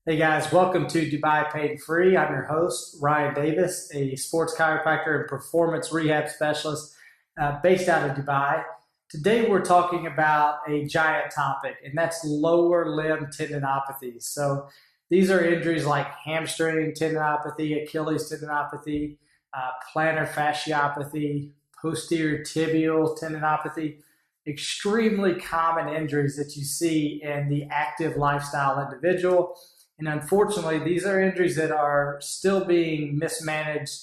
Hey guys, welcome to Dubai Pain Free. I'm your host, Ryan Davis, a sports chiropractor and performance rehab specialist based out of Dubai. Today we're talking about a giant topic, and that's lower limb tendinopathy. So these are injuries like hamstring tendinopathy, Achilles tendinopathy, plantar fasciopathy, posterior tibial tendinopathy, extremely common injuries that you see in the active lifestyle individual. And unfortunately, these are injuries that are still being mismanaged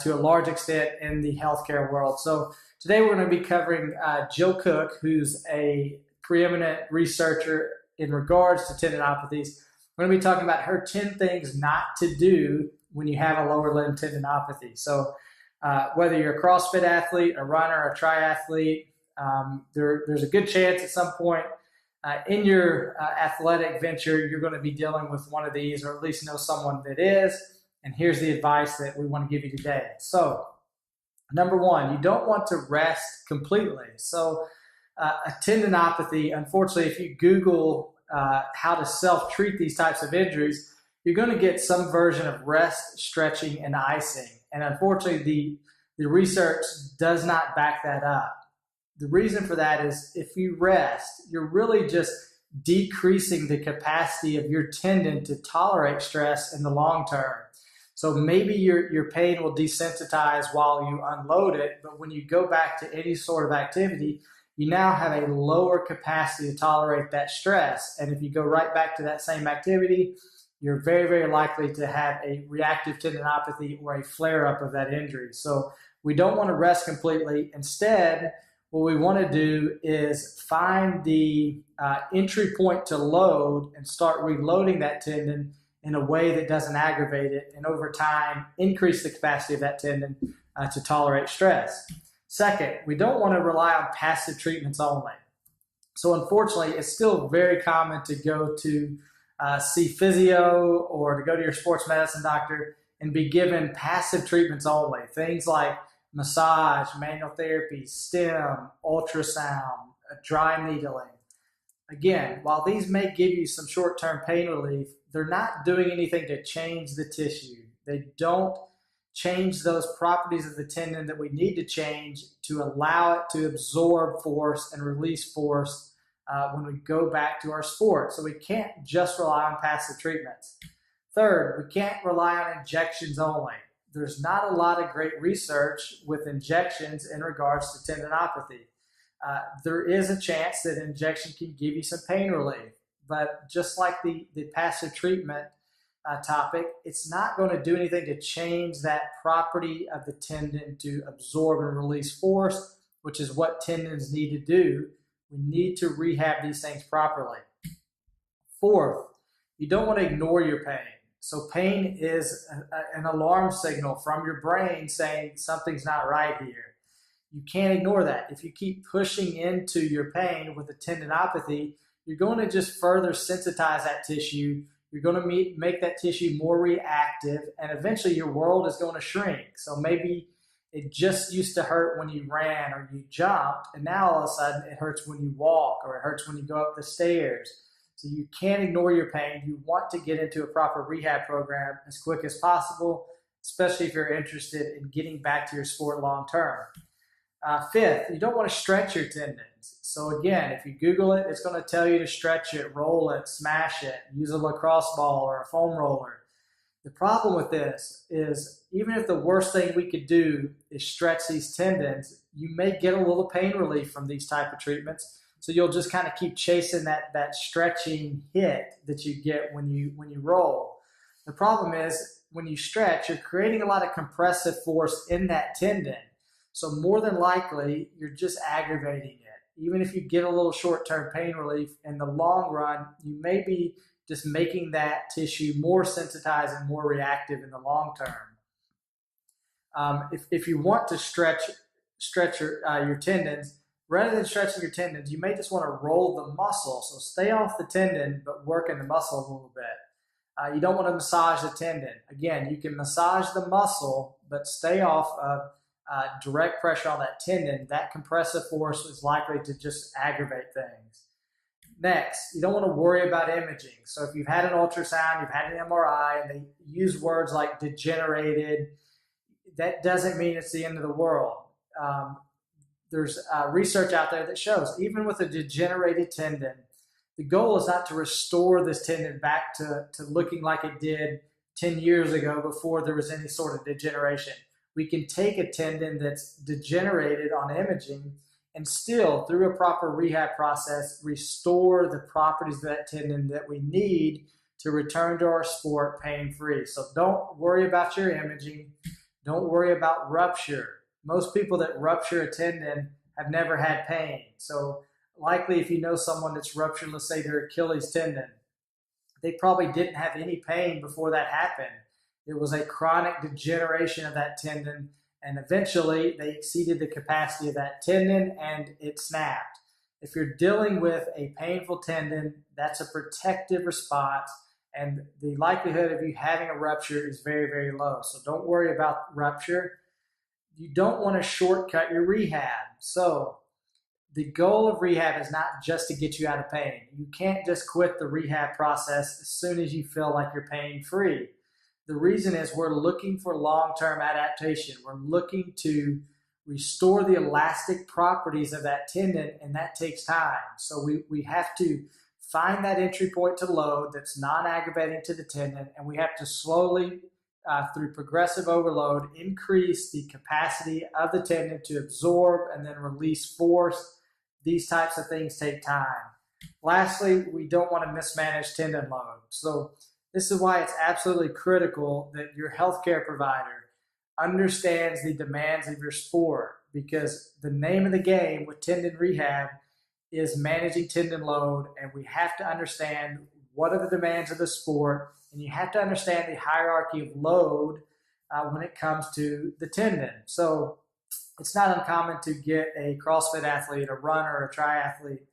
to a large extent in the healthcare world. So today we're going to be covering Jill Cook, who's a preeminent researcher in regards to tendinopathies. We're going to be talking about her 10 things not to do when you have a lower limb tendinopathy. So whether you're a CrossFit athlete, a runner, a triathlete, there's a good chance at some point in your athletic venture, you're going to be dealing with one of these, or at least know someone that is. And here's the advice that we want to give you today. So, number one, you don't want to rest completely. So, a tendinopathy, unfortunately, if you Google how to self-treat these types of injuries, you're going to get some version of rest, stretching, and icing. And unfortunately, the research does not back that up. The reason for that is if you rest, you're really just decreasing the capacity of your tendon to tolerate stress in the long term. So maybe your pain will desensitize while you unload it, but when you go back to any sort of activity, you now have a lower capacity to tolerate that stress. And if you go right back to that same activity, you're very, very likely to have a reactive tendinopathy or a flare-up of that injury. So we don't want to rest completely. Instead, what we want to do is find the entry point to load and start reloading that tendon in a way that doesn't aggravate it, and over time increase the capacity of that tendon to tolerate stress. Second, we don't want to rely on passive treatments only. So unfortunately, it's still very common to go to see physio or to go to your sports medicine doctor and be given passive treatments only. Things like massage, manual therapy, stem, ultrasound, dry needling. Again, while these may give you some short-term pain relief, they're not doing anything to change the tissue. They don't change those properties of the tendon that we need to change to allow it to absorb force and release force when we go back to our sport. So we can't just rely on passive treatments. Third, we can't rely on injections only. There's not a lot of great research with injections in regards to tendinopathy. There is a chance that injection can give you some pain relief, but just like the passive treatment topic, it's not going to do anything to change that property of the tendon to absorb and release force, which is what tendons need to do. We need to rehab these things properly. Fourth, you don't want to ignore your pain. So pain is an alarm signal from your brain saying something's not right here. You can't ignore that. If you keep pushing into your pain with a tendinopathy, you're going to just further sensitize that tissue. You're going to make that tissue more reactive, and eventually your world is going to shrink. So maybe it just used to hurt when you ran or you jumped, and now all of a sudden it hurts when you walk or it hurts when you go up the stairs. So you can't ignore your pain. You want to get into a proper rehab program as quick as possible, especially if you're interested in getting back to your sport long term. Fifth, you don't want to stretch your tendons. So again, if you Google it, it's going to tell you to stretch it, roll it, smash it, use a lacrosse ball or a foam roller. The problem with this is even if the worst thing we could do is stretch these tendons, you may get a little pain relief from these type of treatments. So you'll just kind of keep chasing that stretching hit that you get when you roll. The problem is when you stretch, you're creating a lot of compressive force in that tendon. So more than likely, you're just aggravating it. Even if you get a little short-term pain relief, in the long run, you may be just making that tissue more sensitized and more reactive in the long term. If you want to stretch your tendons, rather than stretching your tendons, you may just want to roll the muscle. So stay off the tendon, but work in the muscle a little bit. You don't want to massage the tendon. Again, you can massage the muscle, but stay off of direct pressure on that tendon. That compressive force is likely to just aggravate things. Next, you don't want to worry about imaging. So if you've had an ultrasound, you've had an MRI, and they use words like degenerated, that doesn't mean it's the end of the world. There's research out there that shows even with a degenerated tendon, the goal is not to restore this tendon back to looking like it did 10 years ago before there was any sort of degeneration. We can take a tendon that's degenerated on imaging and still, through a proper rehab process, restore the properties of that tendon that we need to return to our sport pain-free. So don't worry about your imaging. Don't worry about rupture. Most people that rupture a tendon have never had pain. So likely if you know someone that's ruptured, let's say their Achilles tendon, they probably didn't have any pain before that happened. It was a chronic degeneration of that tendon, and eventually they exceeded the capacity of that tendon and it snapped. If you're dealing with a painful tendon, that's a protective response, and the likelihood of you having a rupture is very, very low. So don't worry about rupture. You don't want to shortcut your rehab. So the goal of rehab is not just to get you out of pain. You can't just quit the rehab process as soon as you feel like you're pain-free. The reason is we're looking for long-term adaptation. We're looking to restore the elastic properties of that tendon, and that takes time. So we have to find that entry point to load that's non-aggravating to the tendon, and we have to slowly, through progressive overload, increase the capacity of the tendon to absorb and then release force. These types of things take time. Lastly, we don't want to mismanage tendon load. So this is why it's absolutely critical that your healthcare provider understands the demands of your sport, because the name of the game with tendon rehab is managing tendon load, and we have to understand what are the demands of the sport, and you have to understand the hierarchy of load when it comes to the tendon. So it's not uncommon to get a CrossFit athlete, a runner, or a triathlete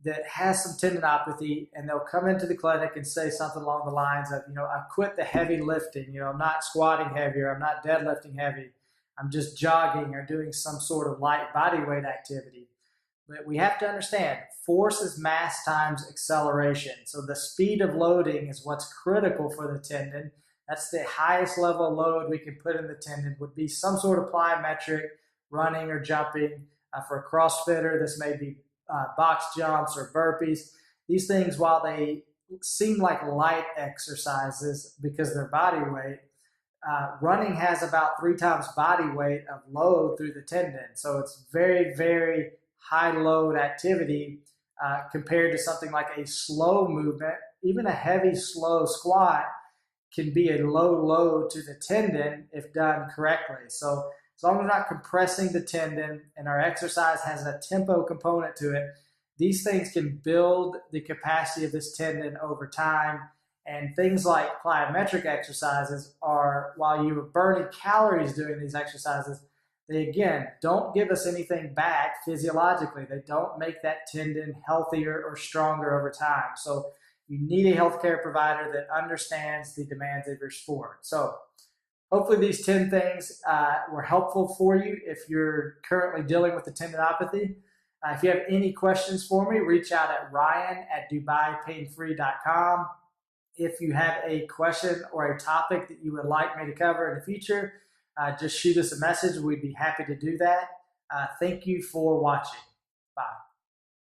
that has some tendinopathy, and they'll come into the clinic and say something along the lines of, I quit the heavy lifting, I'm not squatting heavier, I'm not deadlifting heavy, I'm just jogging or doing some sort of light body weight activity. But we have to understand, force is mass times acceleration. So the speed of loading is what's critical for the tendon. That's the highest level of load we can put in the tendon, would be some sort of plyometric, running or jumping. For a CrossFitter, this may be box jumps or burpees. These things, while they seem like light exercises because of their body weight, running has about 3 times body weight of load through the tendon. So it's very, very high load activity compared to something like a slow movement. Even a heavy, slow squat can be a low load to the tendon if done correctly. So as long as we're not compressing the tendon and our exercise has a tempo component to it, these things can build the capacity of this tendon over time. And things like plyometric exercises are, while you are burning calories doing these exercises, they again don't give us anything back physiologically. They don't make that tendon healthier or stronger over time. So you need a healthcare provider that understands the demands of your sport. So hopefully these 10 things were helpful for you if you're currently dealing with the tendinopathy. If you have any questions for me, reach out at ryan@dubaipainfree.com. If you have a question or a topic that you would like me to cover in the future, just shoot us a message. We'd be happy to do that. Thank you for watching. Bye.